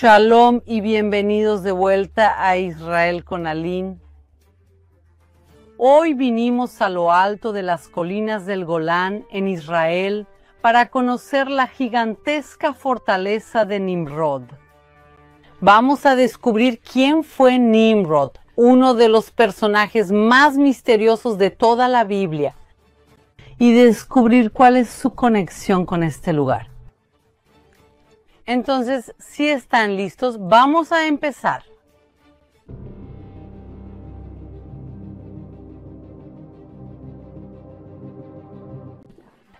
Shalom y bienvenidos de vuelta a Israel con Aline. Hoy vinimos a lo alto de las colinas del Golán en Israel para conocer la gigantesca fortaleza de Nimrod. Vamos a descubrir quién fue Nimrod, uno de los personajes más misteriosos de toda la Biblia, y descubrir cuál es su conexión con este lugar. Entonces, si están listos, vamos a empezar.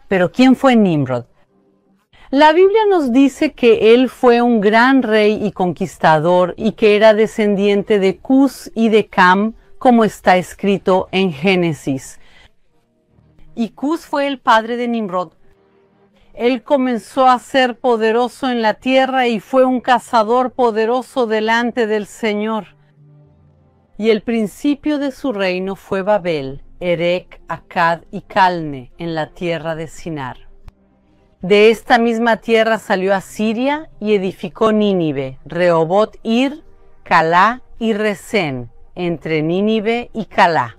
Pero ¿quién fue Nimrod? La Biblia nos dice que él fue un gran rey y conquistador y que era descendiente de Cus y de Cam, como está escrito en Génesis. Y Cus fue el padre de Nimrod. Él comenzó a ser poderoso en la tierra y fue un cazador poderoso delante del Señor. Y el principio de su reino fue Babel, Erec, Akkad y Calne en la tierra de Sinar. De esta misma tierra salió Asiria y edificó Nínive, Rehobot Ir, Calá y Resén, entre Nínive y Calá.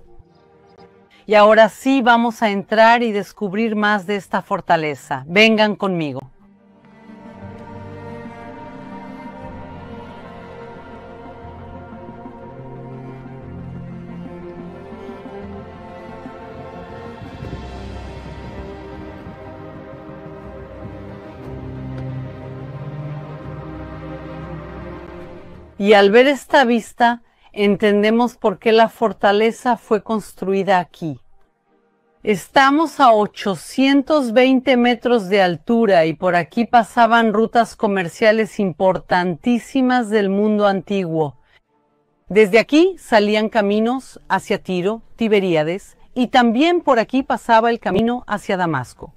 Y ahora sí vamos a entrar y descubrir más de esta fortaleza. Vengan conmigo. Y al ver esta vista, entendemos por qué la fortaleza fue construida aquí. Estamos a 820 metros de altura y por aquí pasaban rutas comerciales importantísimas del mundo antiguo. Desde aquí salían caminos hacia Tiro, Tiberíades, y también por aquí pasaba el camino hacia Damasco.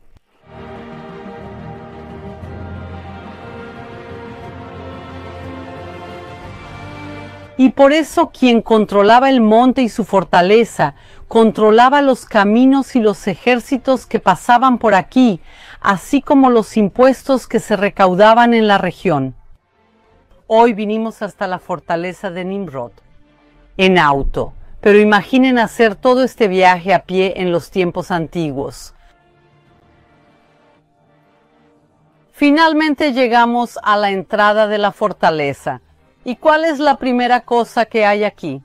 Y por eso quien controlaba el monte y su fortaleza, controlaba los caminos y los ejércitos que pasaban por aquí, así como los impuestos que se recaudaban en la región. Hoy vinimos hasta la fortaleza de Nimrod, en auto, pero imaginen hacer todo este viaje a pie en los tiempos antiguos. Finalmente llegamos a la entrada de la fortaleza. ¿Y cuál es la primera cosa que hay aquí?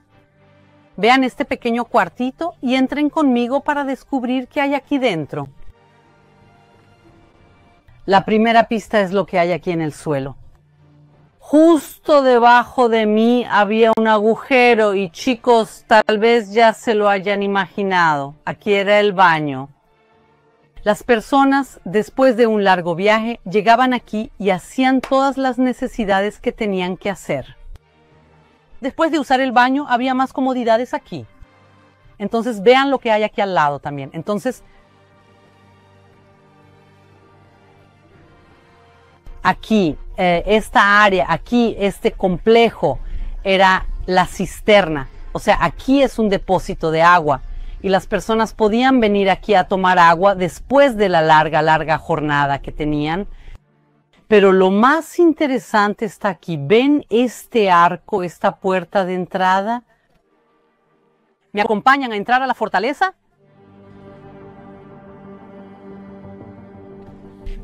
Vean este pequeño cuartito y entren conmigo para descubrir qué hay aquí dentro. La primera pista es lo que hay aquí en el suelo. Justo debajo de mí había un agujero y chicos, tal vez ya se lo hayan imaginado. Aquí era el baño. Las personas, después de un largo viaje, llegaban aquí y hacían todas las necesidades que tenían que hacer. Después de usar el baño, había más comodidades aquí. Entonces, vean lo que hay aquí al lado también. Entonces, aquí, esta área, aquí, este complejo, era la cisterna. O sea, aquí es un depósito de agua. Y las personas podían venir aquí a tomar agua después de la larga jornada que tenían. Pero lo más interesante está aquí. ¿Ven este arco, esta puerta de entrada? ¿Me acompañan a entrar a la fortaleza?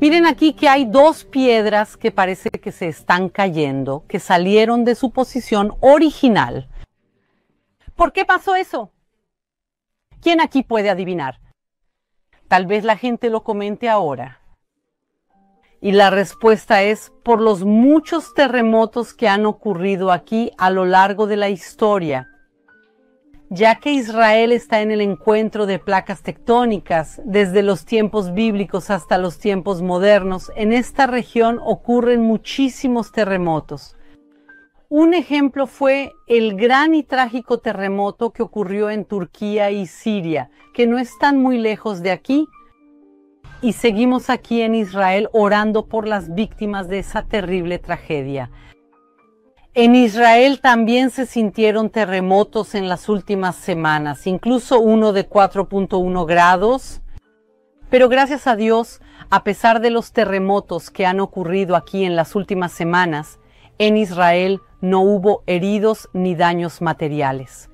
Miren aquí que hay dos piedras que parece que se están cayendo, que salieron de su posición original. ¿Por qué pasó eso? ¿Quién aquí puede adivinar? Tal vez la gente lo comente ahora. Y la respuesta es por los muchos terremotos que han ocurrido aquí a lo largo de la historia. Ya que Israel está en el encuentro de placas tectónicas, desde los tiempos bíblicos hasta los tiempos modernos, en esta región ocurren muchísimos terremotos. Un ejemplo fue el gran y trágico terremoto que ocurrió en Turquía y Siria, que no están muy lejos de aquí, y seguimos aquí en Israel orando por las víctimas de esa terrible tragedia. En Israel también se sintieron terremotos en las últimas semanas, incluso uno de 4.1 grados, pero gracias a Dios, a pesar de los terremotos que han ocurrido aquí en las últimas semanas, En Israel no hubo heridos ni daños materiales.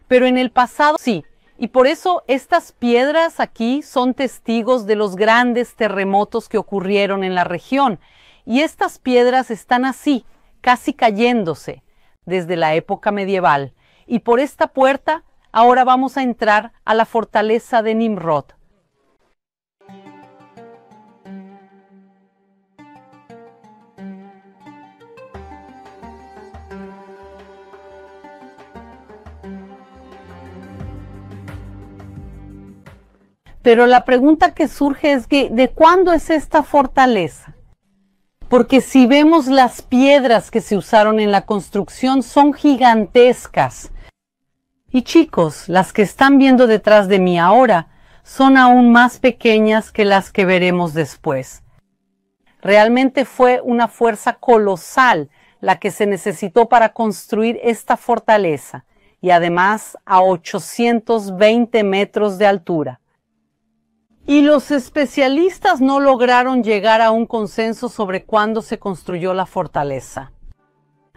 Pero en el pasado sí, y por eso estas piedras aquí son testigos de los grandes terremotos que ocurrieron en la región. Y estas piedras están así, casi cayéndose, desde la época medieval. Y por esta puerta ahora vamos a entrar a la fortaleza de Nimrod. Pero la pregunta que surge es que, ¿de cuándo es esta fortaleza? Porque si vemos las piedras que se usaron en la construcción son gigantescas. Y chicos, las que están viendo detrás de mí ahora son aún más pequeñas que las que veremos después. Realmente fue una fuerza colosal la que se necesitó para construir esta fortaleza, y además a 820 metros de altura. Y los especialistas no lograron llegar a un consenso sobre cuándo se construyó la fortaleza.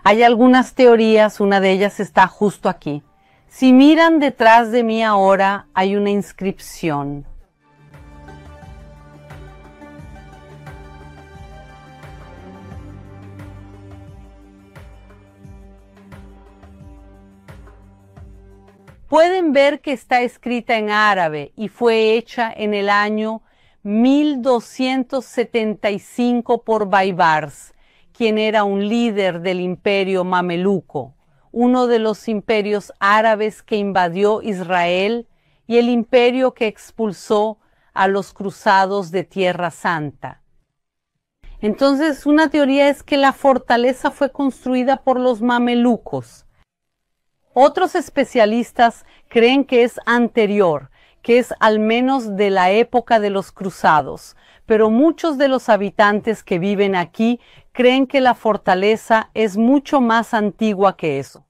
Hay algunas teorías, una de ellas está justo aquí. Si miran detrás de mí ahora, hay una inscripción. Pueden ver que está escrita en árabe y fue hecha en el año 1275 por Baibars, quien era un líder del imperio mameluco, uno de los imperios árabes que invadió Israel y el imperio que expulsó a los cruzados de Tierra Santa. Entonces, una teoría es que la fortaleza fue construida por los mamelucos. Otros especialistas creen que es anterior, que es al menos de la época de los cruzados, pero muchos de los habitantes que viven aquí creen que la fortaleza es mucho más antigua que eso.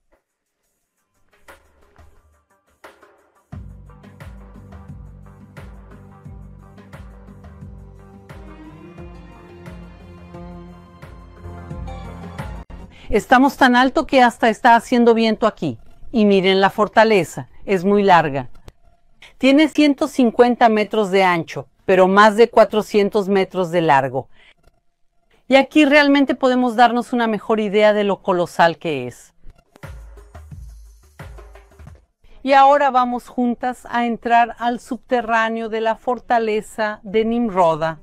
Estamos tan alto que hasta está haciendo viento aquí. Y miren la fortaleza, es muy larga. Tiene 150 metros de ancho, pero más de 400 metros de largo. Y aquí realmente podemos darnos una mejor idea de lo colosal que es. Y ahora vamos juntas a entrar al subterráneo de la fortaleza de Nimroda.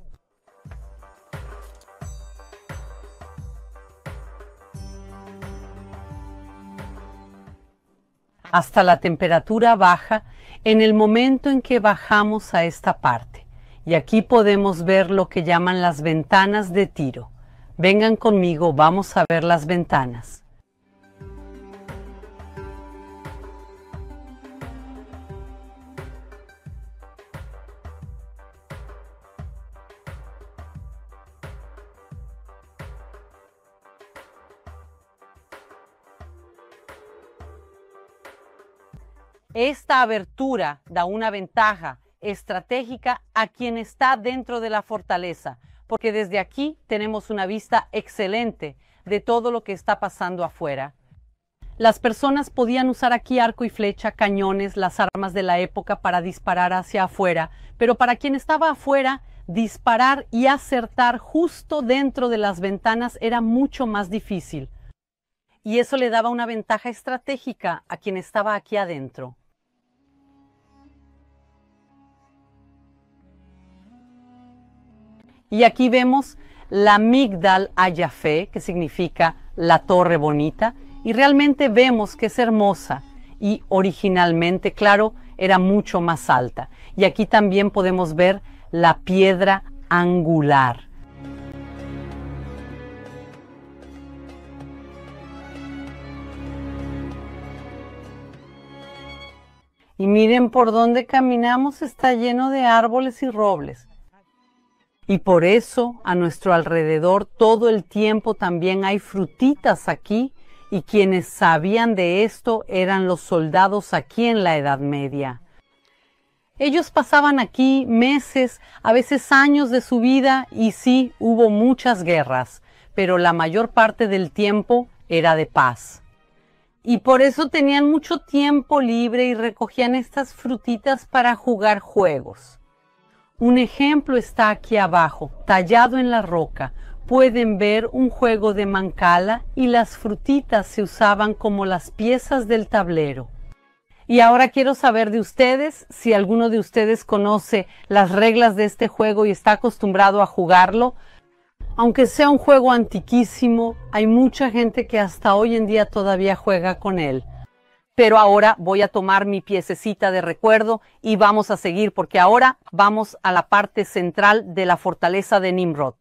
Hasta la temperatura baja en el momento en que bajamos a esta parte. Y aquí podemos ver lo que llaman las ventanas de Tiro. Vengan conmigo, vamos a ver las ventanas. Esta abertura da una ventaja estratégica a quien está dentro de la fortaleza, porque desde aquí tenemos una vista excelente de todo lo que está pasando afuera. Las personas podían usar aquí arco y flecha, cañones, las armas de la época para disparar hacia afuera, pero para quien estaba afuera, disparar y acertar justo dentro de las ventanas era mucho más difícil. Y eso le daba una ventaja estratégica a quien estaba aquí adentro. Y aquí vemos la Migdal Hayafé, que significa la torre bonita, y realmente vemos que es hermosa y originalmente, claro, era mucho más alta. Y aquí también podemos ver la piedra angular. Y miren por dónde caminamos, está lleno de árboles y robles. Y por eso a nuestro alrededor todo el tiempo también hay frutitas aquí, y quienes sabían de esto eran los soldados aquí en la Edad Media. Ellos pasaban aquí meses, a veces años de su vida, y sí, hubo muchas guerras, pero la mayor parte del tiempo era de paz. Y por eso tenían mucho tiempo libre y recogían estas frutitas para jugar juegos. Un ejemplo está aquí abajo, tallado en la roca. Pueden ver un juego de mancala y las frutitas se usaban como las piezas del tablero. Y ahora quiero saber de ustedes, si alguno de ustedes conoce las reglas de este juego y está acostumbrado a jugarlo. Aunque sea un juego antiquísimo, hay mucha gente que hasta hoy en día todavía juega con él. Pero ahora voy a tomar mi piececita de recuerdo y vamos a seguir, porque ahora vamos a la parte central de la fortaleza de Nimrod.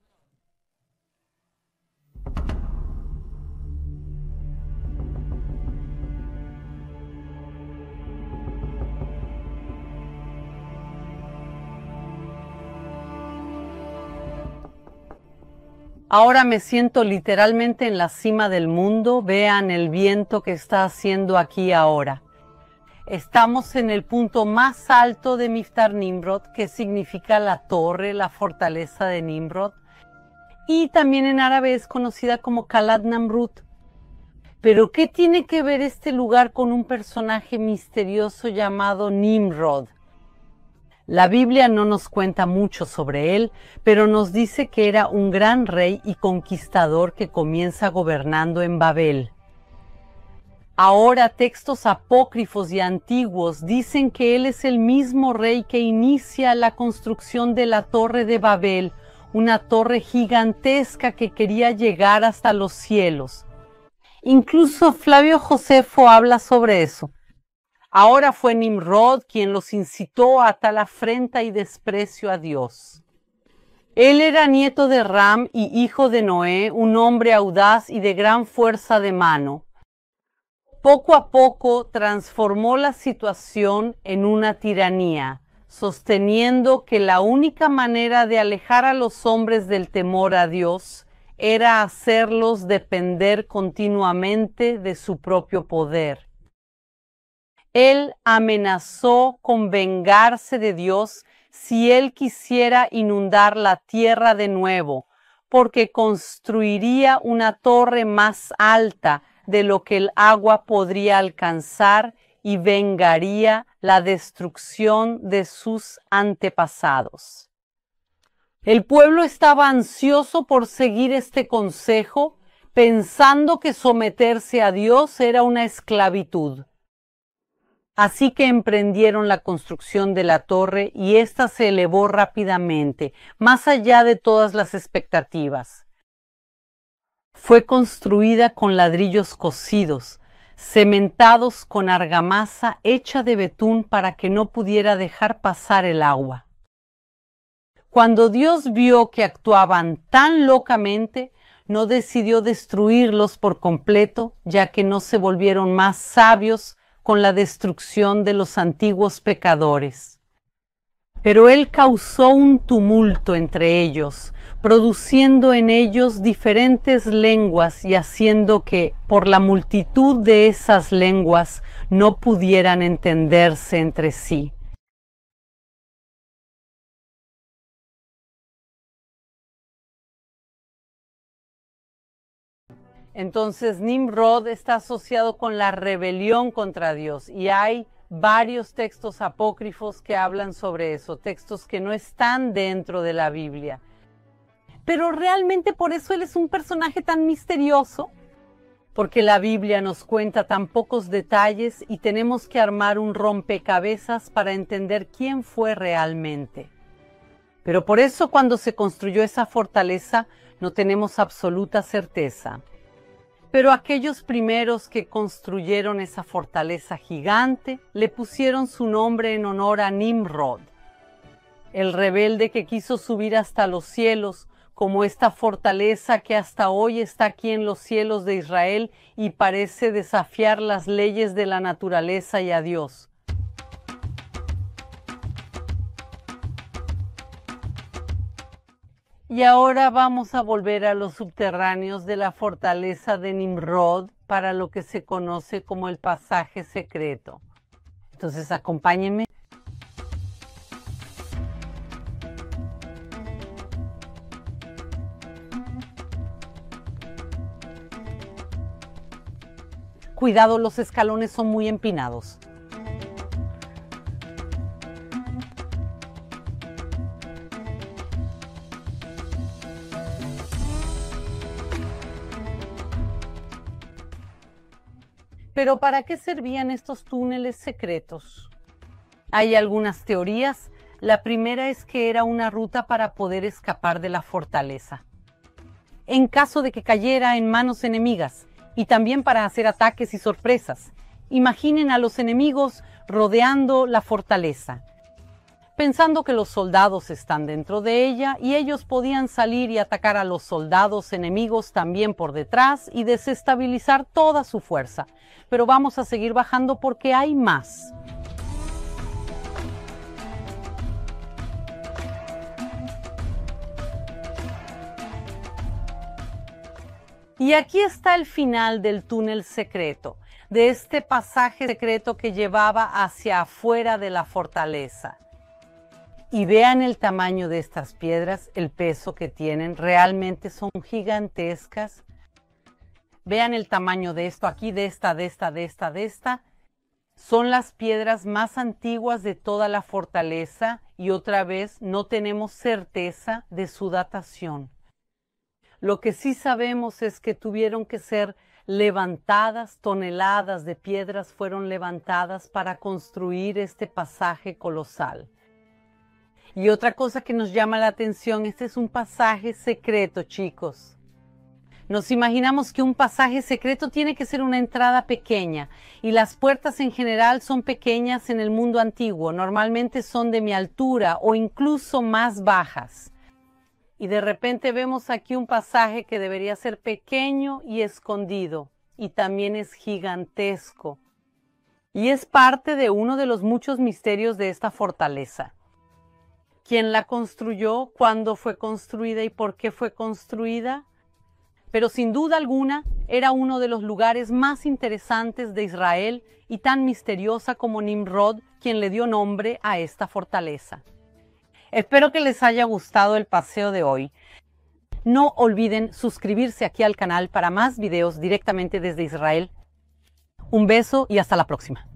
Ahora me siento literalmente en la cima del mundo. Vean el viento que está haciendo aquí ahora. Estamos en el punto más alto de Miftar Nimrod, que significa la torre, la fortaleza de Nimrod. Y también en árabe es conocida como Kalat Namrut. Pero ¿qué tiene que ver este lugar con un personaje misterioso llamado Nimrod? La Biblia no nos cuenta mucho sobre él, pero nos dice que era un gran rey y conquistador que comienza gobernando en Babel. Ahora textos apócrifos y antiguos dicen que él es el mismo rey que inicia la construcción de la Torre de Babel, una torre gigantesca que quería llegar hasta los cielos. Incluso Flavio Josefo habla sobre eso. Ahora fue Nimrod quien los incitó a tal afrenta y desprecio a Dios. Él era nieto de Ram y hijo de Noé, un hombre audaz y de gran fuerza de mano. Poco a poco transformó la situación en una tiranía, sosteniendo que la única manera de alejar a los hombres del temor a Dios era hacerlos depender continuamente de su propio poder. Él amenazó con vengarse de Dios si él quisiera inundar la tierra de nuevo, porque construiría una torre más alta de lo que el agua podría alcanzar y vengaría la destrucción de sus antepasados. El pueblo estaba ansioso por seguir este consejo, pensando que someterse a Dios era una esclavitud. Así que emprendieron la construcción de la torre y ésta se elevó rápidamente, más allá de todas las expectativas. Fue construida con ladrillos cocidos, cementados con argamasa hecha de betún para que no pudiera dejar pasar el agua. Cuando Dios vio que actuaban tan locamente, no decidió destruirlos por completo, ya que no se volvieron más sabios con la destrucción de los antiguos pecadores. Pero él causó un tumulto entre ellos, produciendo en ellos diferentes lenguas y haciendo que, por la multitud de esas lenguas, no pudieran entenderse entre sí. Entonces Nimrod está asociado con la rebelión contra Dios y hay varios textos apócrifos que hablan sobre eso, textos que no están dentro de la Biblia. Pero realmente por eso él es un personaje tan misterioso, porque la Biblia nos cuenta tan pocos detalles y tenemos que armar un rompecabezas para entender quién fue realmente. Pero por eso cuando se construyó esa fortaleza no tenemos absoluta certeza. Pero aquellos primeros que construyeron esa fortaleza gigante le pusieron su nombre en honor a Nimrod, el rebelde que quiso subir hasta los cielos, como esta fortaleza que hasta hoy está aquí en los cielos de Israel y parece desafiar las leyes de la naturaleza y a Dios. Y ahora vamos a volver a los subterráneos de la fortaleza de Nimrod para lo que se conoce como el pasaje secreto. Entonces acompáñenme. Cuidado, los escalones son muy empinados. Pero ¿para qué servían estos túneles secretos? Hay algunas teorías. La primera es que era una ruta para poder escapar de la fortaleza, en caso de que cayera en manos enemigas, y también para hacer ataques y sorpresas. Imaginen a los enemigos rodeando la fortaleza, pensando que los soldados están dentro de ella y ellos podían salir y atacar a los soldados enemigos también por detrás y desestabilizar toda su fuerza. Pero vamos a seguir bajando porque hay más. Y aquí está el final del túnel secreto, de este pasaje secreto que llevaba hacia afuera de la fortaleza. Y vean el tamaño de estas piedras, el peso que tienen, realmente son gigantescas. Vean el tamaño de esto aquí, de esta. Son las piedras más antiguas de toda la fortaleza y otra vez no tenemos certeza de su datación. Lo que sí sabemos es que tuvieron que ser levantadas, toneladas de piedras fueron levantadas para construir este pasaje colosal. Y otra cosa que nos llama la atención, este es un pasaje secreto, chicos. Nos imaginamos que un pasaje secreto tiene que ser una entrada pequeña y las puertas en general son pequeñas en el mundo antiguo, normalmente son de mi altura o incluso más bajas. Y de repente vemos aquí un pasaje que debería ser pequeño y escondido, y también es gigantesco. Y es parte de uno de los muchos misterios de esta fortaleza. ¿Quién la construyó? ¿Cuándo fue construida y por qué fue construida? Pero sin duda alguna era uno de los lugares más interesantes de Israel y tan misteriosa como Nimrod, quien le dio nombre a esta fortaleza. Espero que les haya gustado el paseo de hoy. No olviden suscribirse aquí al canal para más videos directamente desde Israel. Un beso y hasta la próxima.